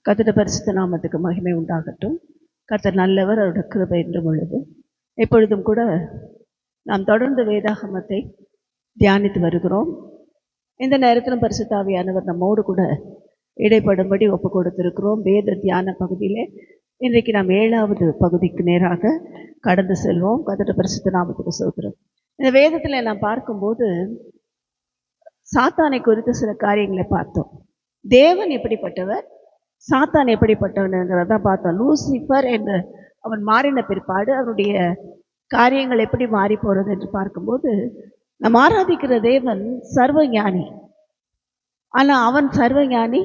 கர்த்தருடைய பரிசுத்த நாமத்துக்கு மகிமை உண்டாகட்டும். கர்த்தர் நல்லவர், அவருடைய கிருபை என்றும் உள்ளது. எப்பொழுதும் கூட நாம் தொடர்ந்து வேதாகமத்தை தியானித்து வருகிறோம். இந்த நேரத்திலும் பரிசுத்த ஆவியானவர் நம்மோடு கூட இடைப்படும்படி ஒப்பு கொடுத்திருக்கிறோம். வேத தியான பகுதியிலே இன்றைக்கு நாம் 7வது பகுதிக்கு நேராக கடந்து செல்வோம். கர்த்தருடைய பரிசுத்த நாமத்துக்கு ஸ்தோத்திரம். இந்த வேதத்தில் நாம் பார்க்கும்போது சாத்தானை குறித்து சில காரியங்களை பார்த்தோம். தேவன் எப்படிப்பட்டவர், சாத்தான் எப்படிப்பட்டவனுங்கிறத பார்த்தோம். லூசிஃபர் என்று அவன் மாறின பிற்பாடு அவனுடைய காரியங்கள் எப்படி மாறி போகிறது என்று பார்க்கும்போது, நாம் ஆராதிக்கிற தேவன் சர்வ ஞானி, ஆனால் அவன் சர்வ ஞானி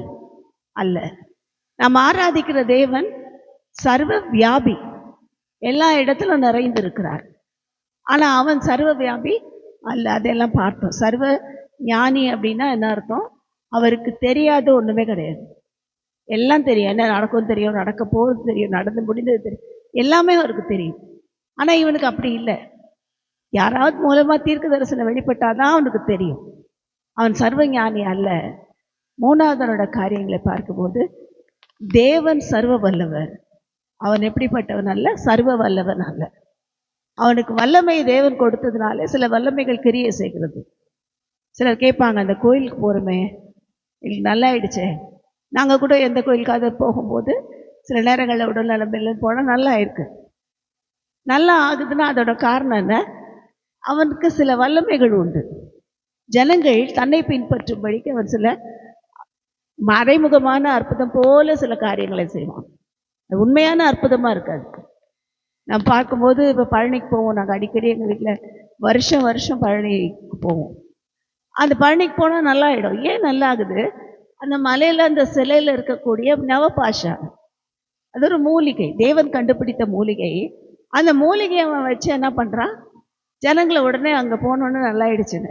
அல்ல. நாம் ஆராதிக்கிற தேவன் சர்வ வியாபி, எல்லா இடத்திலும் நிறைந்திருக்கிறார். ஆனால் அவன் சர்வ வியாபி அல்ல. அதெல்லாம் பார்த்தோம். சர்வ ஞானி அப்படின்னா என்ன அர்த்தம்? அவருக்கு தெரியாத ஒன்றுமே கிடையாது. எல்லாம் தெரியும். என்ன நடக்கும் தெரியும், நடக்க போகிறது தெரியும், நடந்து முடிந்தது தெரியும், எல்லாமே அவருக்கு தெரியும். ஆனால் இவனுக்கு அப்படி இல்லை. யாராவது மூலமாக தீர்க்க தரிசனம் வெளிப்பட்டாதான் அவனுக்கு தெரியும். அவன் சர்வ ஞானி அல்ல. மூணாவதனோட காரியங்களை பார்க்கும்போது தேவன் சர்வ வல்லவர். அவன் எப்படிப்பட்டவன் அல்ல? சர்வ வல்லவன் அல்ல. அவனுக்கு வல்லமை தேவன் கொடுத்ததுனால சில வல்லமைகள் கிரியை செய்கிறது. சிலர் கேட்பாங்க, அந்த கோயிலுக்கு போகிறோமே எங்களுக்கு நல்லா ஆயிடுச்சே. நாங்கள் கூட எந்த கோயிலுக்காவது போகும்போது சில நேரங்களில் உடல் நலம்பில் போனால் நல்லா இருக்கு. நல்லா ஆகுதுன்னா அதோட காரணம் என்ன? அவனுக்கு சில வல்லமைகள் உண்டு. ஜனங்கள் தன்னை பின்பற்றும்படிக்கு அவன் சில மறைமுகமான அற்புதம் போல சில காரியங்களை செய்வான். உண்மையான அற்புதமாக இருக்காது. நம்ம பார்க்கும்போது இப்போ பழனிக்கு போவோம். நாங்கள் அடிக்கடி எங்கள் வீட்டில் வருஷம் வருஷம் பழனிக்கு போவோம். அந்த பழனிக்கு போனால் நல்லா ஆகிடும். ஏன் நல்லா ஆகுது? அந்த மலையில் அந்த சிலையில் இருக்கக்கூடிய நவபாஷா, அது ஒரு மூலிகை, தேவன் கண்டுபிடித்த மூலிகை. அந்த மூலிகையை அவன் வச்சு என்ன பண்ணுறான்? ஜனங்களை உடனே அங்கே போனோன்னு நல்லா ஆயிடுச்சுங்க.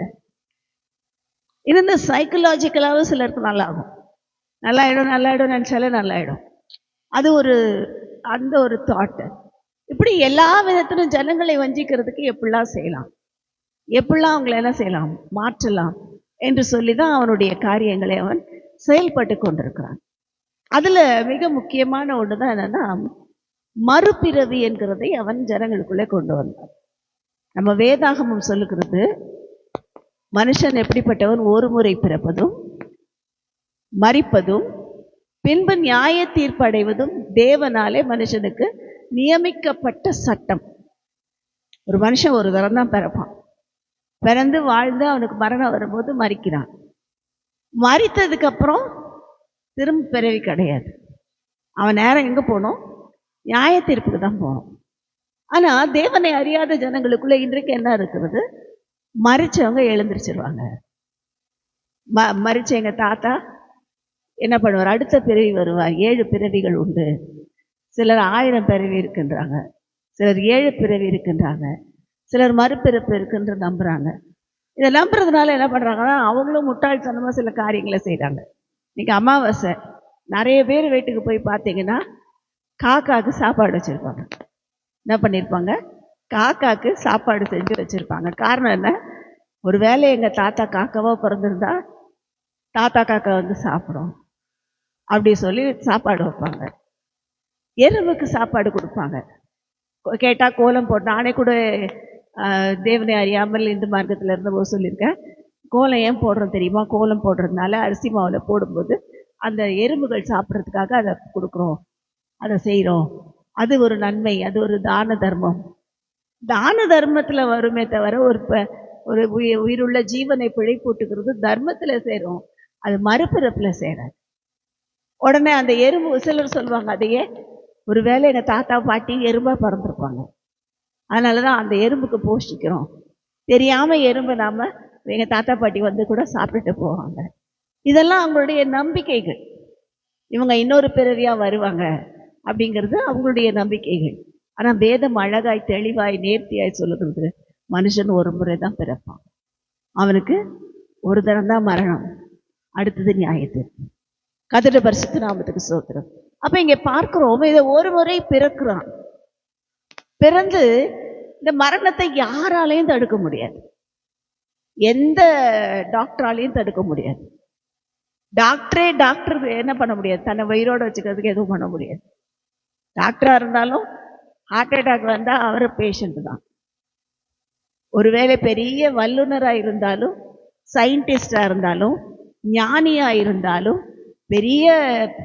இந்த சைக்கலாஜிக்கலாகவும் சிலருக்கு நல்லாகும். நல்லாயிடும் நினச்சாலே நல்லாயிடும். அது அந்த ஒரு தாட்டு. இப்படி எல்லா விதத்திலும் ஜனங்களை வஞ்சிக்கிறதுக்கு எப்படிலாம் செய்யலாம், எப்படிலாம் அவங்களை என்ன செய்யலாம், மாற்றலாம் என்று சொல்லி தான் அவனுடைய காரியங்களை அவன் செயல்பட்டு கொண்டிருக்கிறான். அதில் மிக முக்கியமான ஒன்று தான் என்னென்னா, மறுபிறவி என்கிறதை அவன் ஜனங்களுக்குள்ளே கொண்டு வந்தான். நம்ம வேதாகமம் சொல்லுகிறது, மனுஷன் எப்படிப்பட்டவன்? ஒரு முறை பிறப்பதும் மரிப்பதும் பின்பு நியாய தீர்ப்படைவதும் தேவனாலே மனுஷனுக்கு நியமிக்கப்பட்ட சட்டம். ஒரு மனுஷன் ஒரு தரம் தான் பிறப்பான். பிறந்து வாழ்ந்து அவனுக்கு மரணம் வரும்போது மரிக்கிறான். மரித்ததுக்கு அப்புறம் திரும்ப பிறவி கிடையாது. அவன் நேரம் எங்கே போகணும்? நியாய தீர்ப்புக்கு தான் போகணும். ஆனால் தேவனை அறியாத ஜனங்களுக்குள்ள இன்றைக்கு என்ன இருக்கிறது? மரிச்சவங்க எழுந்திரிச்சிருவாங்க. மரிச்ச எங்கள் தாத்தா என்ன பண்ணுவார்? அடுத்த பிறவி வருவார். 7 பிறவிகள் உண்டு. சிலர் 1000 பிறவி இருக்கின்றாங்க, சிலர் 7 பிறவி இருக்கின்றாங்க, சிலர் மறுபிறப்பு இருக்குன்ற நம்புகிறாங்க. இதை நம்புறதுனால என்ன பண்ணுறாங்கன்னா, அவங்களும் முட்டாள்தனமாக சில காரியங்களை செய்கிறாங்க. இன்றைக்கி அமாவாசை, நிறைய பேர் வீட்டுக்கு போய் பார்த்தீங்கன்னா காக்காவுக்கு சாப்பாடு வச்சுருப்பாங்க. என்ன பண்ணியிருப்பாங்க? காக்காவுக்கு சாப்பாடு செஞ்சு வச்சுருப்பாங்க. காரணம் என்ன? ஒரு வேளை எங்கள் தாத்தா காக்காவாக பிறந்திருந்தா தாத்தா காக்கா வந்து சாப்பிடும் அப்படி சொல்லி சாப்பாடு வைப்பாங்க. எறும்புக்கு சாப்பாடு கொடுப்பாங்க. கேட்டால் கோலம் போட்டு, நானே கூட தேவனை அறியாமல் இந்து மார்க்கத்தில் இருந்தபோது சொல்லியிருக்கேன், கோலம் ஏன் போடுறோம் தெரியுமா? கோலம் போடுறதுனால அரிசி மாவில் போடும்போது அந்த எறும்புகள் சாப்பிட்றதுக்காக அதை கொடுக்குறோம், அதை செய்கிறோம். அது ஒரு நன்மை, அது ஒரு தான தர்மம். தான தர்மத்தில் வருமே தவிர ஒரு உயிருள்ள ஜீவனை பிழைப்பூட்டுக்கிறது தர்மத்தில் செய்கிறோம், அது மறுபிறப்பில் செய்கிறார். உடனே அந்த எறும்பு, சிலர் சொல்லுவாங்க, அதையே ஒரு வேளை எங்கள் தாத்தா பாட்டி எறும்பாக பிறந்திருப்பாங்க, அதனால தான் அந்த எறும்புக்கு போஷிக்கிறோம். தெரியாமல் எறும்பை நாம் எங்கள் தாத்தா பாட்டி வந்து கூட சாப்பிட்டுட்டு போவாங்க. இதெல்லாம் அவங்களுடைய நம்பிக்கைகள். இவங்க இன்னொரு பிறவியாக வருவாங்க அப்படிங்கிறது அவங்களுடைய நம்பிக்கைகள். ஆனால் வேதம் அழகாய் தெளிவாய் நேர்த்தியாய் சொல்லுகிறது, மனுஷன் ஒரு முறை தான் பிறப்பான், அவனுக்கு ஒரு தரம் தான் மரணம், அடுத்தது நியாயத்தீர்ப்பு. கர்த்தருடைய பரிசுத்த நாமத்துக்கு ஸ்தோத்திரம். அப்போ இங்கே பார்க்கிறோம், இதை ஒரு முறை பிறக்கிறான். பிறந்து இந்த மரணத்தை யாராலையும் தடுக்க முடியாது, எந்த டாக்டராலையும் தடுக்க முடியாது. டாக்டர் என்ன பண்ண முடியாது, தன்னை உயிரோட வச்சுக்கிறதுக்கு எதுவும் பண்ண முடியாது. டாக்டரா இருந்தாலும் ஹார்ட் அட்டாக் வந்தா அவர் பேஷண்ட் தான். ஒருவேளை பெரிய வல்லுநராக இருந்தாலும், சயின்டிஸ்டா இருந்தாலும், ஞானியா இருந்தாலும், பெரிய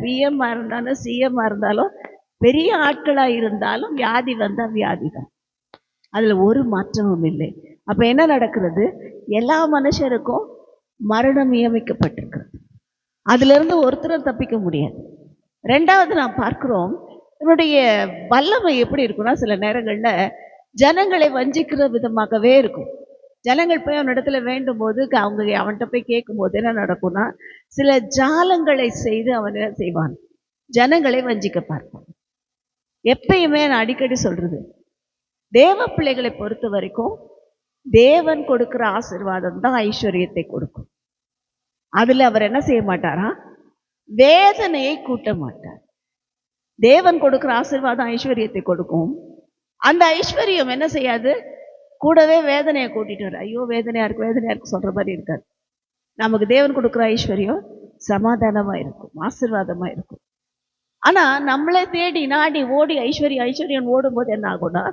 பிஎம் இருந்தாலும், சிஎம் இருந்தாலும், பெரிய ஆட்களா இருந்தாலும் வியாதி வந்தா வியாதி தான். அதுல ஒரு மாற்றமும் இல்லை. அப்ப என்ன நடக்கிறது? எல்லா மனுஷருக்கும் மரணம் நியமிக்கப்பட்டிருக்கிறது. அதுல இருந்து ஒருத்தரும் தப்பிக்க முடியாது. ரெண்டாவது நாம் பார்க்கிறோம், இவனுடைய வல்லமை எப்படி இருக்குன்னா, சில நேரங்கள்ல ஜனங்களை வஞ்சிக்கிற விதமாகவே இருக்கும். ஜனங்கள் போய் அவனிடத்துல வேண்டும் போது அவன்கிட்ட போய் கேட்கும் போது என்ன நடக்கும்னா, சில ஜாலங்களை செய்து அவன் என்ன செய்வான், ஜனங்களை வஞ்சிக்க பார்ப்பான். எப்பயுமே நான் அடிக்கடி சொல்றது, தேவ பிள்ளைகளை பொறுத்த வரைக்கும் தேவன் கொடுக்கிற ஆசீர்வாதம் தான் ஐஸ்வர்யத்தை கொடுக்கும். அதுல அவர் என்ன செய்ய மாட்டாரா, வேதனையை கூட்ட மாட்டார். தேவன் கொடுக்கிற ஆசீர்வாதம் ஐஸ்வர்யத்தை கொடுக்கும். அந்த ஐஸ்வர்யம் என்ன செய்யாது, கூடவே வேதனையை கூட்டிட்டு வர, ஐயோ வேதனையா இருக்கு சொல்ற மாதிரி இருக்காது. நமக்கு தேவன் கொடுக்குற ஐஸ்வர்யம் சமாதானமா இருக்கும், ஆசீர்வாதமா இருக்கும். ஆனா நம்மளே தேடி நாடி ஓடி ஐஸ்வர்யம் ஓடும்போது என்ன ஆகும்னா,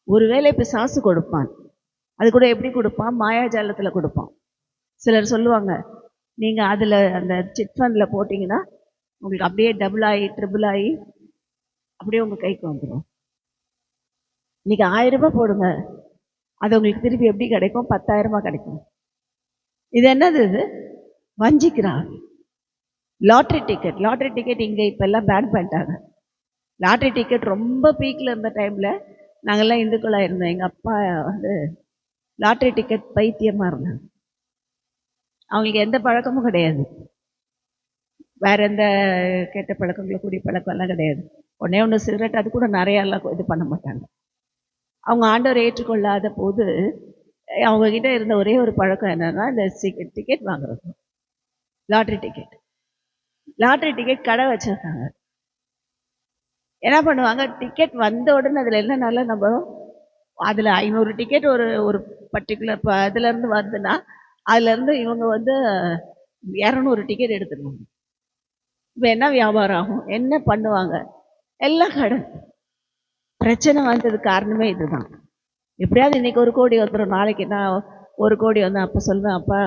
ஒருவேளை பிசாசு கொடுப்பான். அது கூட எப்படி கொடுப்பான், மாயாஜாலத்துல கொடுப்பான். சிலர் சொல்லுவாங்க, நீங்க அதுல அந்த சிட் ஃபண்ட்ல போட்டீங்கன்னா உங்களுக்கு அப்படியே டபுள் ஆகி ட்ரிபிள் ஆகி அப்படியே உங்க கைக்கு வந்துடும். இன்னைக்கு 1000 ரூபாய் போடுங்க, அது உங்களுக்கு திருப்பி எப்படி கிடைக்கும், 10,000 கிடைக்கும். இது என்னது, இது வஞ்சிக்கிறாங்க. லாட்ரி டிக்கெட் இங்க இப்ப எல்லாம் பேன் பண்ணிட்டாங்க. லாட்ரி டிக்கெட் ரொம்ப பீக்ல இருந்த டைம்ல நாங்கெல்லாம் இந்துக்களா இருந்தோம். எங்க அப்பா வந்து லாட்ரி டிக்கெட் பைத்தியமா இருந்தாங்க. அவங்களுக்கு எந்த பழக்கமும் கிடையாது, வேற எந்த கெட்ட பழக்கங்களும் குடி பழக்கம் எல்லாம் கிடையாது. ஒண்ணு சிகரெட், அது கூட நிறைய எல்லாம் இது பண்ண மாட்டாங்க. அவங்க ஆண்டவர் ஏற்றுக்கொள்ளாத போது அவங்க கிட்ட இருந்த ஒரே ஒரு பழக்கம் என்னன்னா, இந்த டிக்கெட் வாங்குறது. லாட்ரி டிக்கெட் கடை வச்சிருக்காங்க. என்ன பண்ணுவாங்க, டிக்கெட் வந்த உடனே அதுல என்ன நல்லா, நம்ம அதுல 500 டிக்கெட் ஒரு பர்டிகுலர் அதுல இருந்து வருதுன்னா, அதுல இருந்து இவங்க வந்து 200 டிக்கெட் எடுத்துருவாங்க. இப்ப என்ன வியாபாரம் ஆகும், என்ன பண்ணுவாங்க, எல்லாம் கடன். பிரச்சனை வந்தது காரணமே இதுதான். எப்படியாவது இன்னைக்கு 1 கோடி வந்துடும், நாளைக்கு நான் 1 கோடி வந்து அப்ப சொல்லுவேன், அப்பா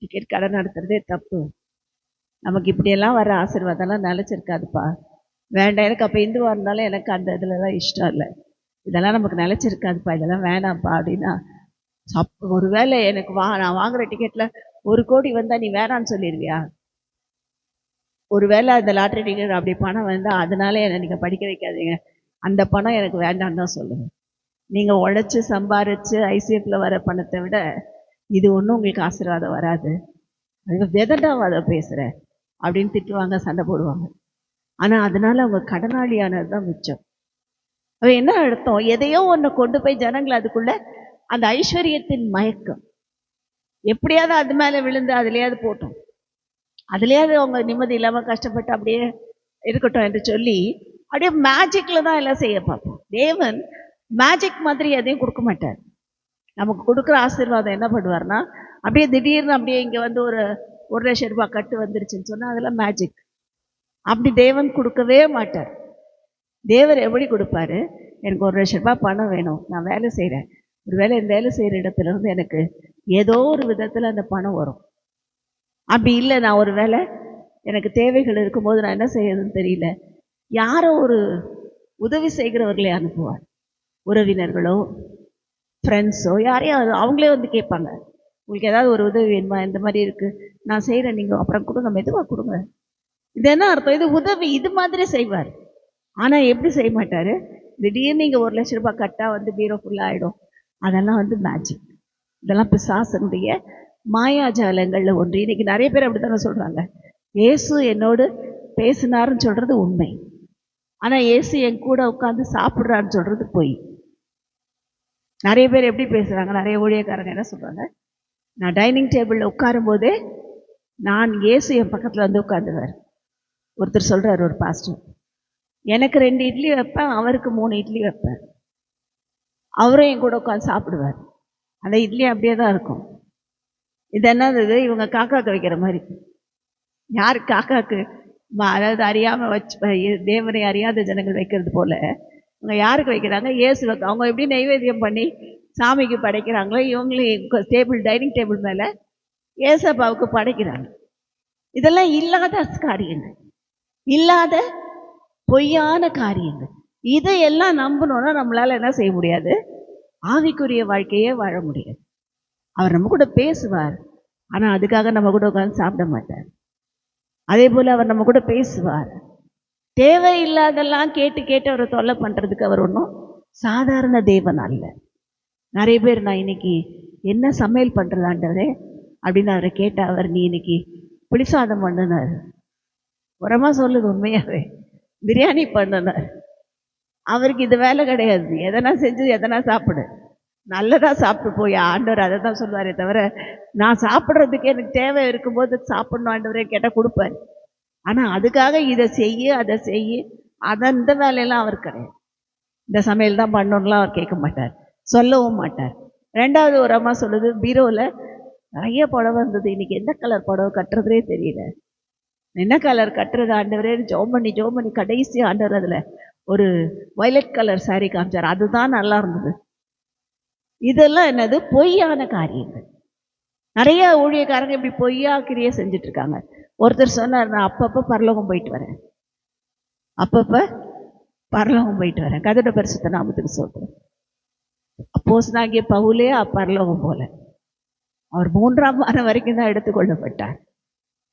டிக்கெட் கடை நடத்துறதே தப்பு, நமக்கு இப்படியெல்லாம் வர ஆசீர்வாதம்லாம் நிலைச்சிருக்காதுப்பா, வேண்டாம். எனக்கு அப்போ இந்துவாக இருந்தாலும் எனக்கு அந்த இதுலலாம் இஷ்டம் இல்லை, இதெல்லாம் நமக்கு நிலைச்சிருக்காதுப்பா, இதெல்லாம் வேணாம்ப்பா அப்படின்னா, ஒரு வேளை எனக்கு நான் வாங்குற டிக்கெட்ல 1 கோடி வந்தா நீ வேணான்னு சொல்லிடுவியா? ஒருவேளை அந்த லாட்ரி டிக்கெட் அப்படி பணம் வந்தா, அதனால என்னை நீங்க படிக்க வைக்காதீங்க, அந்த பணம் எனக்கு வேண்டான்னு தான் சொல்லுங்க. நீங்க உழைச்சு சம்பாரிச்சு ஐசிஎஃப்ல வர பணத்தை விட இது ஒன்றும் உங்களுக்கு ஆசீர்வாதம் வராது, வெதண்டாவாத பேசுற அப்படின்னு திட்டுவாங்க, சண்டை போடுவாங்க. ஆனா அதனால அவங்க கடனாளியானதுதான் மிச்சம். அவ என்ன அர்த்தம், எதையோ ஒன்று கொண்டு போய் ஜனங்களை அதுக்குள்ள அந்த ஐஸ்வர்யத்தின் மயக்கம், எப்படியாவது அது மேல விழுந்து அதுலயாவது போட்டோம், அதுலயாவது அவங்க நிம்மதி இல்லாம கஷ்டப்பட்டு அப்படியே இருக்கட்டும் என்று சொல்லி அப்படியே மேஜிக்ல தான் எல்லாம் செய்ய பார்ப்போம். தேவன் மேஜிக் மாதிரி எதையும் கொடுக்க மாட்டார். நமக்கு கொடுக்குற ஆசீர்வாதம் என்ன பண்ணுவார்னா, அப்படியே திடீர்னு அப்படியே இங்க வந்து ஒரு 1,00,000 ரூபாய் கட்டு வந்துருச்சுன்னு சொன்னா அதெல்லாம் மேஜிக். அப்படி தேவன் கொடுக்கவே மாட்டார். தேவர் எப்படி கொடுப்பாரு, எனக்கு 1,00,000 ரூபாய் பணம் வேணும், நான் வேலை செய்கிறேன், ஒருவேளை வேலை செய்கிற இடத்துல இருந்து எனக்கு ஏதோ ஒரு விதத்தில் அந்த பணம் வரும். அப்படி இல்லை, நான் ஒரு வேளை எனக்கு தேவைகள் இருக்கும்போது நான் என்ன செய்யறதுன்னு தெரியல, யாரோ ஒரு உதவி செய்கிறவர்களை அனுப்புவார். உறவினர்களோ ஃப்ரெண்ட்ஸோ யாரையும் அவங்களே வந்து கேட்பாங்க, உங்களுக்கு ஏதாவது ஒரு உதவி வேணுமா, இந்த மாதிரி இருக்கு, நான் செய்கிறேன், நீங்கள் அப்புறம் கொடுங்க, மெதுவாக கொடுங்க. இது என்ன அர்த்தம், இது உதவி, இது மாதிரி செய்வார். ஆனால் எப்படி செய்ய மாட்டார், திடீர்னு நீங்கள் 1,00,000 ரூபாய் கட்டா வந்து பீரோ ஃபுல்லாக ஆகிடும். அதெல்லாம் வந்து மேஜிக். இதெல்லாம் பிசாசனுடைய மாயாஜாலங்களில் ஒன்று. இன்னைக்கு நிறைய பேர் அப்படி தானே சொல்கிறாங்க, இயேசு என்னோடு பேசினாருன்னு சொல்கிறது உண்மை, ஆனால் இயேசு என் கூட உட்காந்து சாப்பிட்றான்னு சொல்கிறது பொய். நிறைய பேர் எப்படி பேசுகிறாங்க, நிறைய ஊழியக்காரங்க என்ன சொல்கிறாங்க, நான் டைனிங் டேபிளில் உட்காரும் போதே நான் இயேசு என் பக்கத்தில் வந்து உட்காந்துவார். ஒருத்தர் சொல்கிறார், ஒரு பாஸ்டர், எனக்கு 2 இட்லி வைப்பேன், அவருக்கு 3 இட்லி வைப்பேன், அவரும் என் கூட உட்காந்து சாப்பிடுவார், அந்த இட்லி அப்படியே தான் இருக்கும். இது என்னது, இவங்க காக்காக்கு வைக்கிற மாதிரி. யார் காக்காக்கு அதாவது அறியாமல் தேவனை அறியாத ஜனங்கள் வைக்கிறது போல அவங்க யாருக்கு வைக்கிறாங்க? இயேசுவுக்கு. அவங்க எப்படி நைவேத்தியம் பண்ணி சாமிக்கு படைக்கிறாங்களோ இவங்களும் டைனிங் டேபிள் மேலே ஏசப்பாவுக்கு படைக்கிறாங்க. இதெல்லாம் இல்லாத காரியங்கள், இல்லாத பொய்யான காரியங்கள். இதையெல்லாம் நம்பணும்னா நம்மளால என்ன செய்ய முடியாது? ஆவிக்குரிய வாழ்க்கையே வாழ முடியாது. அவர் நம்ம கூட பேசுவார், ஆனால் அதுக்காக நம்ம கூட உட்காந்து சாப்பிட மாட்டார். அதே போல் அவர் நம்ம கூட பேசுவார். தேவையில்லாதெல்லாம் கேட்டு கேட்டு அவரை தொல்லை பண்ணுறதுக்கு அவர் ஒன்றும் சாதாரண தேவன் அல்ல. நிறைய பேர் நான் இன்னைக்கு என்ன சமையல் பண்ணுறதாண்டவரே அப்படின்னு அவரை கேட்ட அவர், நீ இன்னைக்கு புளிசாதம் பண்ணினார். உரமாக சொல்லுது, உண்மையாகவே பிரியாணி பண்ணினார். அவருக்கு இது வேலை கிடையாது. எதனா செஞ்சு எதனா சாப்பிடு, நல்லதாக சாப்பிட்டு போய். ஆண்டவர் அதை தான் சொல்லுவாரே தவிர, நான் சாப்பிட்றதுக்கு எனக்கு தேவை இருக்கும்போது சாப்பிட்ணும் ஆண்டவரே கேட்டால் கொடுப்பாரு. ஆனால் அதுக்காக இதை செய்ய அதை செய்ய அந்த வேலையெல்லாம் அவர் கிடையாது. இந்த சமையல் தான் பண்ணணும்லாம் அவர் கேட்க மாட்டார், சொல்லவும் மாட்டார். ரெண்டாவது ஒரு அம்மா சொல்லுது, பீரோவில் நிறைய புடவை இருந்தது, இன்னைக்கு எந்த கலர் புடவை கட்டுறதுனே தெரியல, என்ன கலர் கட்டுறது ஆண்டவரே ஜோம் பண்ணி கடைசி ஆண்டவர் அதில் ஒரு வயலட் கலர் சாரி காமிச்சார், அதுதான் நல்லா இருந்தது. இதெல்லாம் என்னது? பொய்யான காரியங்கள். நிறைய ஊழியக்காரங்க இப்படி பொய்யா கிரியை செஞ்சுட்டு இருக்காங்க. ஒருத்தர் சொன்னார், நான் அப்பப்போ பரலோகம் போயிட்டு வரேன், அப்பப்போ பரலோகம் போயிட்டு வரேன். கர்த்தருடைய பரிசுத்த நாமத்துக்கு ஸ்தோத்திரம். அப்போஸ்தலனாகிய பவுலே பரலோகம் போல, அவர் 3ஆம் வாரம் வரைக்கும் தான் எடுத்துக்கொள்ளப்பட்டார்.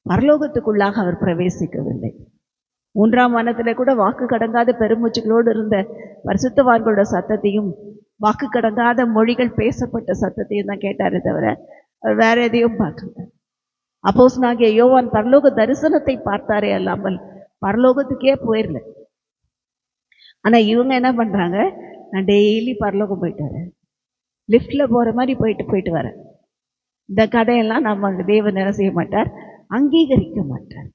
பரலோகத்துக்குள்ளாக அவர் பிரவேசிக்கவில்லை. 3ஆம் வானத்திலே கூட வாக்கு கடங்காத பெருமூச்சுகளோடு இருந்த பரிசுத்தவான்களோட சத்தத்தையும் வாக்கு கடங்காத மொழிகள் பேசப்பட்ட சத்தத்தையும் தான் கேட்டாரே தவிர அவர் வேற எதையும் பார்க்கல. அப்போஸ்தலனாகிய யோவான் பரலோக தரிசனத்தை பார்த்தாரே அல்லாமல் பரலோகத்துக்கே போயிடல. ஆனால் இவங்க என்ன பண்ணுறாங்க? நான் டெய்லி பரலோகம் போயிட்டு வரேன், லிஃப்டில் போகிற மாதிரி போயிட்டு வரேன். இந்த கதையெல்லாம் நம்ம தேவன் என்ன செய்ய மாட்டார்? அங்கீகரிக்க மாட்டார்.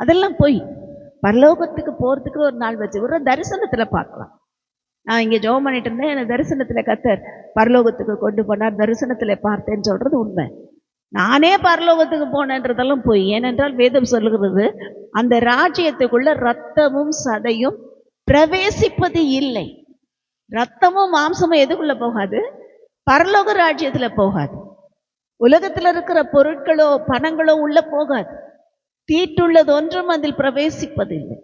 அதெல்லாம் போய் பரலோகத்துக்கு போகிறதுக்கு ஒரு நாள் வச்சு ஒரு தரிசனத்தில் பார்க்கலாம். நான் இங்கே ஜெபம் பண்ணிட்டு இருந்தேன், என்னை தரிசனத்தில் கர்த்தர் பரலோகத்துக்கு கொண்டு போனார், தரிசனத்தில் பார்த்தேன்னு சொல்கிறது உண்மை. நானே பரலோகத்துக்கு போனேன்றதெல்லாம் போய். ஏனென்றால் வேதம் சொல்லுகிறது, அந்த ராஜ்யத்துக்குள்ள ரத்தமும் சதையும் பிரவேசிப்பது இல்லை. ரத்தமும் மாம்சமும் எதுக்குள்ள போகாது? பரலோக ராஜ்யத்தில் போகாது. உலகத்தில் இருக்கிற பொருட்களோ பணங்களோ உள்ள போகாது. தீட்டுள்ளது ஒன்றும் அதில் பிரவேசிப்பதில்லை.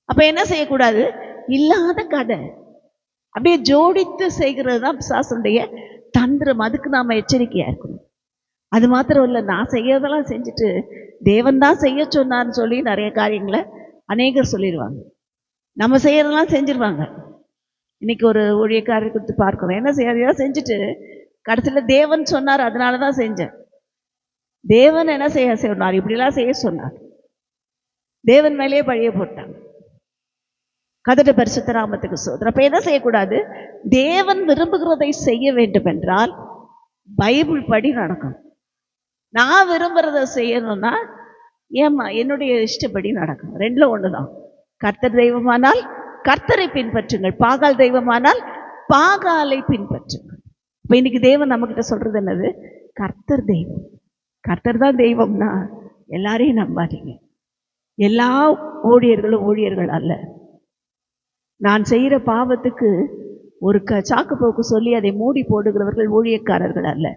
அப்ப என்ன செய்யக்கூடாது? இல்லாத கதை அப்படியே ஜோடித்து செய்கிறது தான் பிசாசுடைய தந்திரம். அதுக்கு நாம எச்சரிக்கையா இருக்கணும். அது மாத்திரம் இல்லை, நான் செய்யறதெல்லாம் செஞ்சுட்டு தேவன் தான் செய்ய சொன்னார்னு சொல்லி நிறைய காரியங்களை அநேகர் சொல்லிடுவாங்க. நம்ம செய்யறதெல்லாம் செஞ்சிருவாங்க. இன்னைக்கு ஒரு ஊழியக்காரர் கொடுத்து பார்க்கிறோம், என்ன செய்யறதா செஞ்சுட்டு கடைசியில் தேவன் சொன்னார் அதனால தான் செஞ்சேன். தேவன் என்ன செய்ய சொன்னார்? இப்படிலாம் செய்ய சொன்னார். தேவன் மேலேயே பழிய போட்டாங்க. கர்த்தருடைய பரிசுத்த நாமத்துக்கு ஸ்தோத்திரம். அப்ப என்ன செய்யக்கூடாது? தேவன் விரும்புகிறதை செய்ய வேண்டும் என்றால் பைபிள் படி நடக்கணும். நான் விரும்புகிறத செய்யணும்னா ஏம்மா என்னுடைய இஷ்டப்படி நடக்கணும். ரெண்டுல ஒண்ணுதான். கர்த்தர் தெய்வமானால் கர்த்தரை பின்பற்றுங்கள், பாகால் தெய்வமானால் பாகாலை பின்பற்றுங்கள். இப்ப இன்னைக்கு தேவன் நம்ம கிட்ட சொல்றது என்னது? கர்த்தர் தெய்வம். கர்த்தர் தான் தெய்வம்னா எல்லாரையும் நம்பாதீங்க. எல்லா ஊழியர்களும் ஊழியர்கள் அல்ல. நான் செய்கிற பாவத்துக்கு ஒரு சாக்கு போக்கு சொல்லி அதை மூடி போடுகிறவர்கள் ஊழியக்காரர்கள் அல்ல.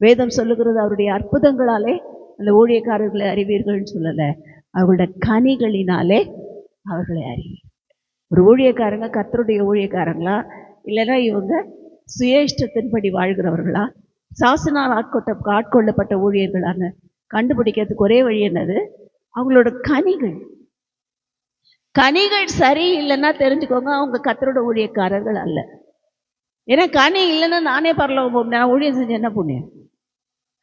வேதம் சொல்லுகிறது, அவருடைய அற்புதங்களாலே அந்த ஊழியக்காரர்களை அறிவீர்கள்னு சொல்லலை, அவர்களுடைய கனிகளினாலே அவர்களை அறிவீர்கள். ஒரு ஊழியக்காரங்க கர்த்தருடைய ஊழியக்காரங்களா, இல்லைன்னா இவங்க சுய இஷ்டத்தின்படி வாழ்கிறவர்களா, சாசனால் ஆட்கொள்ளப்பட்ட ஊழியர்களான கண்டுபிடிக்கிறதுக்கு ஒரே வழி என்னது? அவங்களோட கனிகள். கனிகள் சரி இல்லைன்னா தெரிஞ்சுக்கோங்க, அவங்க கர்த்தரோட ஊழியக்காரர்கள் அல்ல. ஏன்னா கனி இல்லைன்னா நானே பரலோகம் போக முடியும். நான் ஊழியம் செஞ்சு என்ன புண்ணியம்?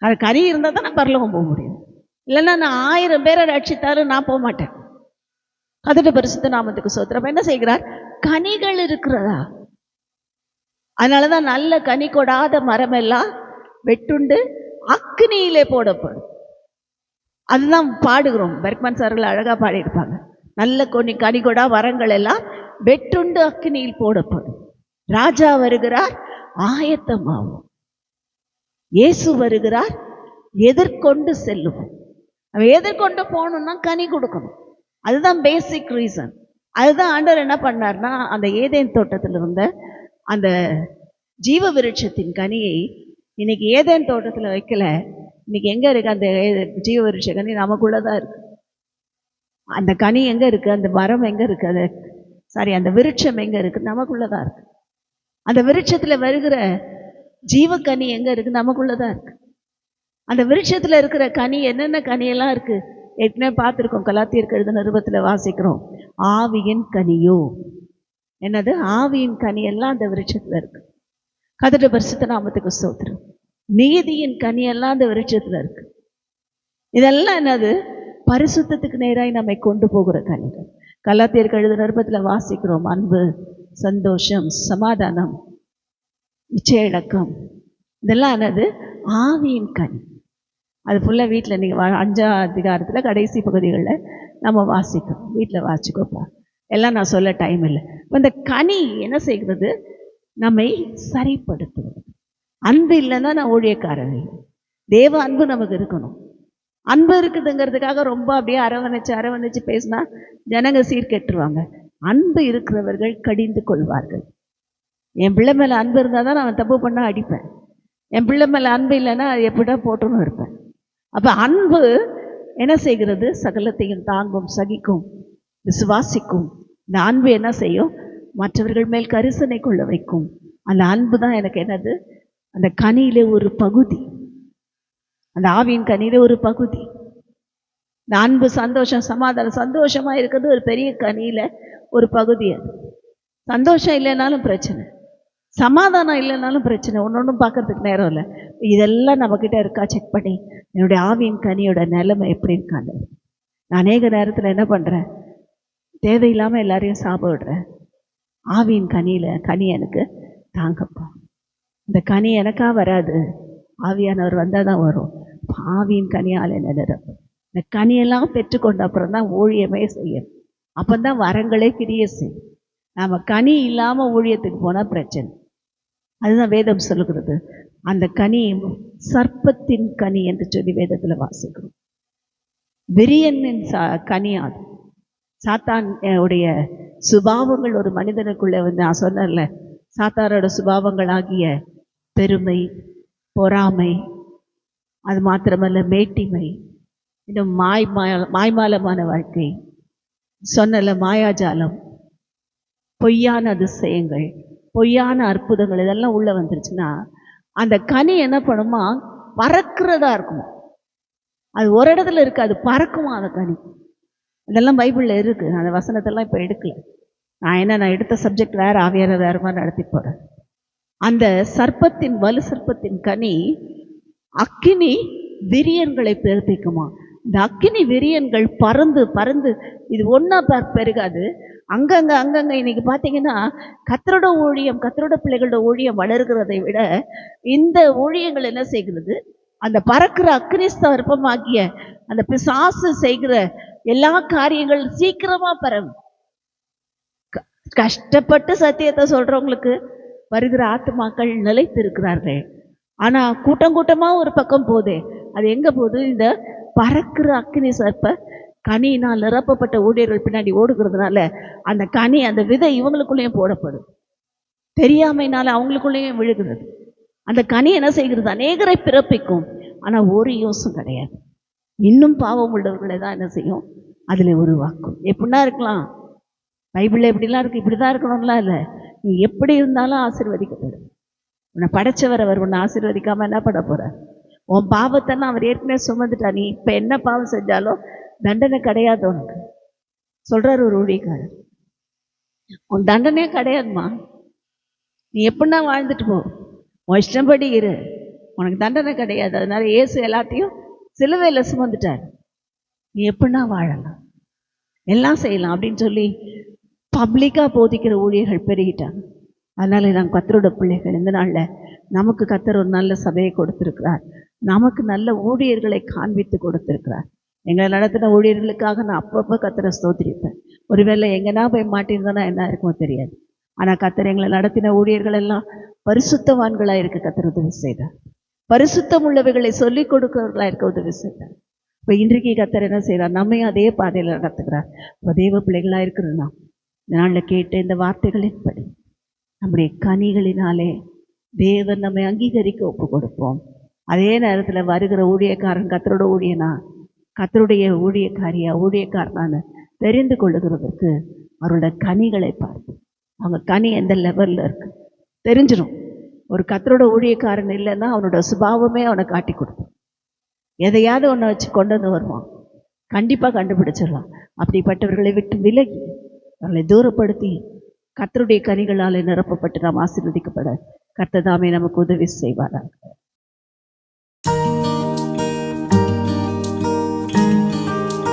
அது கனி இருந்தால் தான் நான் பரலோகம் போக முடியும். இல்லைன்னா நான் 1000 பேரை ரட்சித்தாலும் நான் போக மாட்டேன். கர்த்தருடைய பரிசுத்த நாமத்துக்கு ஸ்தோத்திரம். என்ன செய்கிறார்? கனிகள் இருக்கிறதா? அதனாலதான் நல்ல கனி கொடாத மரம் எல்லாம் வெட்டுண்டு அக்னியிலே போடப்படும். அதுதான் பாடுகிறோம். பெர்க்மன் சார்கள் அழகா பாடியிருப்பாங்க. நல்ல கனி கொடா மரங்கள் எல்லாம் வெட்டுண்டு அக்னியில் போடப்படும். ராஜா வருகிறார், ஆயத்தமாகும். இயேசு வருகிறார், எதிர்கொண்டு செல்லுவோம். நம்ம எதிர்கொண்டு போகணும்னா கனி கொடுக்கணும். அதுதான் பேசிக் ரீசன். அதுதான் ஆண்டவர் என்ன பண்ணார்னா, அந்த ஏதேன் தோட்டத்தில் இருந்த அந்த ஜீவ விருட்சத்தின் கனியை இன்னைக்கு ஏதேன் தோட்டத்தில் வைக்கல. இன்னைக்கு எங்க இருக்கு அந்த ஜீவ விருட்ச கனி? நமக்குள்ளதான் இருக்கு. அந்த கனி எங்க இருக்கு? அந்த மரம் எங்க இருக்கு? அந்த விருட்சம் எங்க இருக்கு? நமக்குள்ளதான் இருக்கு. அந்த விருட்சத்துல வருகிற ஜீவ கனி எங்க இருக்கு? நமக்குள்ளதான் இருக்கு. அந்த விருட்சத்துல இருக்கிற கனி என்னென்ன கனியெல்லாம் இருக்கு? ஏற்கனவே பார்த்துருக்கோம். கலாத்தியருக்கு எழுதின நிருபத்துல வாசிக்கிறோம். ஆவியின் கனியோ, என்னது? ஆவியின் கனி எல்லாம் அந்த விருட்சத்துல இருக்கு. கர்த்தருடைய பரிசுத்த நாமத்துக்கு ஸ்தோத்திரம். நீதியின் கனி எல்லாம் அந்த விருட்சத்துல இருக்கு. இதெல்லாம் என்னது? பரிசுத்தத்துக்கு நேராய் நம்மை கொண்டு போகிற கனிகள். கலாத்தியருக்கு எழுதின நிருபத்துல வாசிக்கிறோம். அன்பு, சந்தோஷம், சமாதானம், இச்சையடக்கம், இதெல்லாம் என்னது? ஆவியின் கனி. அது ஃபுல்லாக வீட்டில் நீங்கள் 5ஆம் அதிகாரத்தில் கடைசி பகுதிகளில் நம்ம வாசிக்கிறோம். வீட்டில் வாசிக்கோப்பா. எல்லாம் நான் சொல்ல டைம் இல்லை. இந்த கனி என்ன செய்கிறது? நம்மை சரிப்படுத்துகிறது. அன்பு இல்லைன்னா நான் ஊழியக்காரன் இல்லை. தேவ அன்பு நமக்கு இருக்கணும். அன்பு இருக்குதுங்கிறதுக்காக ரொம்ப அப்படியே அரவணைச்சு பேசினா ஜனங்க சீர்கெட்டுருவாங்க. அன்பு இருக்கிறவர்கள் கடிந்து கொள்வார்கள். என் பிள்ளை மேலே அன்பு இருந்தால் தான் நான் தப்பு பண்ணால் அடிப்பேன். என் பிள்ளை மேலே அன்பு இல்லைன்னா அது எப்படிடா போட்டுன்னு இருப்பேன். அப்போ அன்பு என்ன செய்கிறது? சகலத்தையும் தாங்கும், சகிக்கும், விசுவாசிக்கும். இந்த அன்பு என்ன செய்யும்? மற்றவர்கள் மேல் கரிசனை கொள்ள வைக்கும். அந்த அன்பு தான் எனக்கு என்னது? அந்த கனியிலே ஒரு பகுதி, அந்த ஆவியின் கனியிலே ஒரு பகுதி. இந்த அன்பு, சந்தோஷம், சமாதானம். சந்தோஷமா இருக்கிறது ஒரு பெரிய கனியில ஒரு பகுதி. அது சந்தோஷம் இல்லைனாலும் பிரச்சனை, சமாதானம் இல்லைனாலும் பிரச்சனை. ஒன்னொன்னும் பார்க்கறதுக்கு நேரம் இல்லை. இதெல்லாம் நம்மக்கிட்ட இருக்கா செக் பண்ணி என்னுடைய ஆவியின் கனியோட நிலைமை எப்படி இருக்காண்டு. நான் அநேக நேரத்தில் என்ன பண்ணுறேன்? தேவையில்லாமல் எல்லாரையும் சாப்பிட விடுறேன். ஆவியின் கனி எனக்கு தாங்கப்பா. இந்த கனி எனக்கா வராது, ஆவியானவர் வந்தால் தான் வரும். ஆவியின் கனியால் என்ன நிரப்பும். இந்த கனியெல்லாம் பெற்றுக்கொண்ட அப்புறம் தான் ஊழியமே செய்யும். அப்போ தான் வரங்களே கிரிய செய்யும். நாம் கனி இல்லாமல் ஊழியத்துக்கு போனால் பிரச்சனை. அதுதான் வேதம் சொல்லுகிறது. அந்த கனி சர்ப்பத்தின் கனி என்று சொல்லி வேதத்தில் வாசிக்கிறோம். விரியனின் கனி. அது சாத்தான் உடைய சுபாவங்கள் ஒரு மனிதனுக்குள்ளே வந்து, நான் சொன்னேன்ல, சாத்தானோட சுபாவங்கள் ஆகிய பெருமை, பொறாமை, அது மாத்திரமல்ல மேட்டிமை, இன்னும் மாய்மாலமான வாழ்க்கை, சொன்னல மாயாஜாலம், பொய்யான அதிசயங்கள், பொய்யான அற்புதங்கள், இதெல்லாம் உள்ள வந்துருச்சுன்னா அந்த கனி என்ன பண்ணுமா? பறக்கிறதா இருக்குமா. அது ஒரு இடத்துல இருக்கு, அது பறக்குமா அந்த கனி. இதெல்லாம் பைபிளில் இருக்கு. அந்த வசனத்தெல்லாம் இப்போ எடுக்கல. நான் எடுத்த சப்ஜெக்ட் வேற, ஆவியான வேற மாதிரி நடத்தி போறேன். அந்த சர்ப்பத்தின் வலு சர்ப்பத்தின் கனி அக்கினி விரியன்களை பிறப்பிக்குமா. இந்த அக்கினி விரியன்கள் பறந்து பறந்து, இது ஒன்றா பெருகாது, அங்கங்க இன்னைக்கு பார்த்தீங்கன்னா கர்த்தரோட ஊழியம், கர்த்தரோட பிள்ளைகளோட ஊழியம் வளர்கிறதை விட இந்த ஊழியங்கள் என்ன செய்கிறது? அந்த பறக்கிற அக்கினி சர்ப்பமாகிய அந்த பிசாசு செய்கிற எல்லா காரியங்கள் சீக்கிரமா பரவும். கஷ்டப்பட்டு சத்தியத்தை சொல்றவங்களுக்கு வருகிற ஆத்துமாக்கள் நிலைத்து இருக்கிறார்கள். ஆனா கூட்டம் கூட்டமா ஒரு பக்கம் போதே, அது எங்க போகுது? இந்த பறக்கிற அக்கினி சர்ப்ப கனியினால் நிரப்பப்பட்ட ஊழியர்கள் பின்னாடி ஓடுகிறதுனால அந்த கனி, அந்த விதை இவங்களுக்குள்ளேயும் போடப்படும். தெரியாமைனால அவங்களுக்குள்ளேயும் விழுகிறது. அந்த கனி என்ன செய்கிறது? அநேகரை பிறப்பிக்கும். ஆனா ஒரு யோசம் கிடையாது. இன்னும் பாவம் உள்ளவர்களை தான் என்ன செய்யும்? அதுல உருவாக்கும். எப்படின்னா இருக்கலாம், பைபிள்ல எப்படிலாம் இருக்கு, இப்படிதான் இருக்கணும்லாம் இல்லை. நீ எப்படி இருந்தாலும் ஆசீர்வதிக்கப்படும். உன்னை படைச்சவர் அவர் உன்னை ஆசீர்வதிக்காம என்ன பண்ண போற? உன் பாவத்தைன்னா அவர் ஏற்கனவே சுமந்துட்டா. நீ இப்ப என்ன பாவம் செஞ்சாலும் தண்டனை கிடையாது உனக்கு, சொல்றாரு ஒரு ஊழியக்காரர். உன் தண்டனையே கிடையாதுமா, நீ எப்படின்னா வாழ்ந்துட்டு போ, உன் இஷ்டப்படி இரு, உனக்கு தண்டனை கிடையாது. அதனால இயேசு எல்லாத்தையும் சிலுவையில் சுமந்துட்டார். நீ எப்படின்னா வாழலாம், எல்லாம் செய்யலாம் அப்படின்னு சொல்லி பப்ளிக்காக போதிக்கிற ஊழியர்கள் பெருகிட்டாங்க. அதனால நாங்கள் கர்த்தரோட பிள்ளைகள் இந்த நாளில் நமக்கு கர்த்தர் ஒரு நல்ல சபையை கொடுத்திருக்கிறார். நமக்கு நல்ல ஊழியர்களை காண்பித்து கொடுத்திருக்கிறார். எங்களை நடத்தின ஊழியர்களுக்காக நான் அப்பப்போ கர்த்தரை ஸ்தோத்திரிப்பேன். ஒருவேளை எங்கன்னா போய் மாட்டியிருந்தோன்னா என்ன இருக்குமோ தெரியாது. ஆனால் கர்த்தர் எங்களை நடத்தின ஊழியர்கள் எல்லாம் பரிசுத்தவான்களாக இருக்க கர்த்தர் உதவி செய்தார். பரிசுத்தம் உள்ளவைகளை சொல்லிக் கொடுக்கிறவர்களாக இருக்க உதவி செய்தார். இப்போ இன்றைக்கு கர்த்தர் என்ன செய்கிறார்? நம்மையும் அதே பாதையில் நடத்துகிறார். இப்போ தேவ பிள்ளைகளாக இருக்கிறோம். இந்த நாளில் கேட்ட இந்த வார்த்தைகளின்படி நம்முடைய கனிகளினாலே தேவன் நம்மை அங்கீகரிக்க ஒப்பு கொடுப்போம். அதே நேரத்தில் வருகிற ஊழியக்காரன் கர்த்தரோட ஊழியனா, கர்த்தருடைய ஊழியக்காரனான தெரிந்து கொள்ளுகிறதற்கு அவரோட கனிகளை பார்ப்போம். அவங்க கனி எந்த லெவலில் இருக்கு தெரிஞ்சிடும். ஒரு கர்த்தரோட ஊழியக்காரன் இல்லைன்னா அவனோட சுபாவமே அவனை காட்டி கொடுக்கும். எதையாவது ஒன்றை வச்சு கொண்டு வந்து வருவான், கண்டிப்பாக கண்டுபிடிச்சிடலாம். அப்படிப்பட்டவர்களை விட்டு விலகி அவர்களை தூரப்படுத்தி கர்த்தருடைய கனிகளால் நிரப்பப்பட்டு நாம் ஆசீர்வதிக்கப்பட கர்த்தர் தாமே நமக்கு உதவி செய்வாராக.